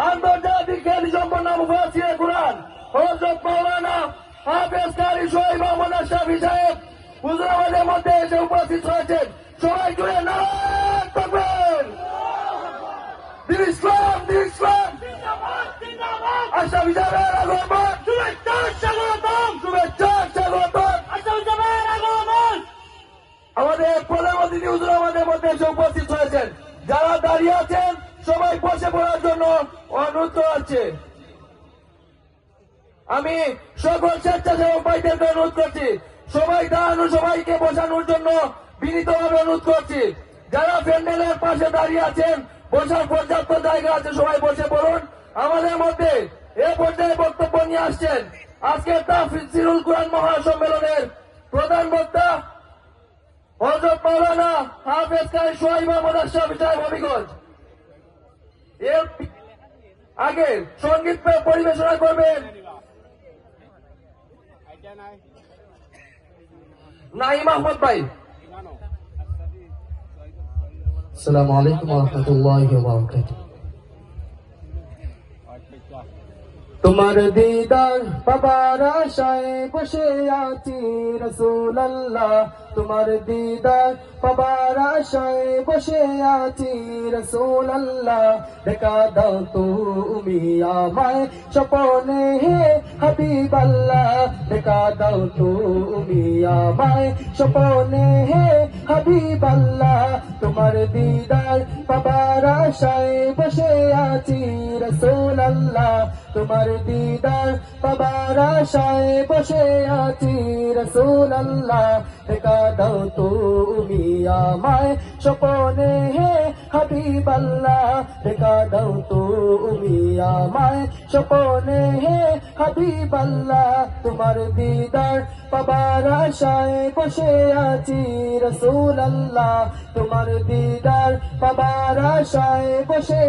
আন্তর্জাতিক খ্যাতি সম্পন্ন মুফাসসিরে কুরআন হযরত মাওলানা হাফেজ কারি শহীদ মোহাম্মদ আশরাফী সাহেব হুজুর আমাদের মধ্যে এসে উপস্থিত হয়েছেন। সবাই জুড়ে নারায়ণ তাকবীর। দিন ইসলাম, দিন ইসলাম। আশরাফী সাহেবের আগমন, শুভেচ্ছা স্বাগতম, শুভেচ্ছা স্বাগতম। আশরাফী সাহেবের আগমন। আমাদের প্রধান অতিথি হুজুর আমাদের মধ্যে এসে উপস্থিত হয়েছেন। যারা দাঁড়িয়ে আছেন সবাই বসে পড়ার জন্য অনুরোধ করছে। আমি সকল স্বেচ্ছাসেবক ভাইদেরকে অনুরোধ করছি, সবাই দাঁড়ানো, সবাইকে বসানোর জন্য বিনীতভাবে অনুরোধ করছি। যারা প্যান্ডেলের পাশে দাঁড়িয়ে আছেন, বসার পর্যাপ্ত জায়গা আছে, সবাই বসে পড়ুন। আমাদের মধ্যে এ পর্যায়ে বক্তব্য নিয়ে আসছেন আজকের তাফসীরুল কুরআন মহাসম্মেলনের প্রধান বক্তা হযরত মাওলানা হাফেজ কারি শহীদ মোহাম্মদ আশরাফী সাহেব হবিগঞ্জ। এর আগে সঙ্গীত পরিবেশনা করবেন নাঈম আহমদ ভাই। আসসালামু আলাইকুম ওয়া রাহমাতুল্লাহি ওয়া বারাকাতুহু। তোমার দিদার পাবার আশায় বসে আছি রাসূলুল্লাহ, তোমার দিদার পাবার আশায় বসে আছি রাসূলুল্লাহ। দেখা দাও তুমি আমায় স্বপ্নে হে হাবিবাল্লাহ, দেখা দাও তুমি আমায় স্বপ্নে হে হাবিবাল্লাহ। তোমার দিদার পাবার আশায় বসে আছি রাসূলুল্লাহ, তোমার দিদার পাবার আশায় বসে আছি রাসূলুল্লাহ। দেখা দাও তুমি আমায় স্বপ্নে হে হাবিবাল্লাহ, দেখা দাও তুমি আমায় স্বপ্নে হে হাবিবাল্লাহ। তোমার দিদার পাবার আশায় বসে আছি রাসূলুল্লাহ, তোমার দিদার পাবার আশায় বসে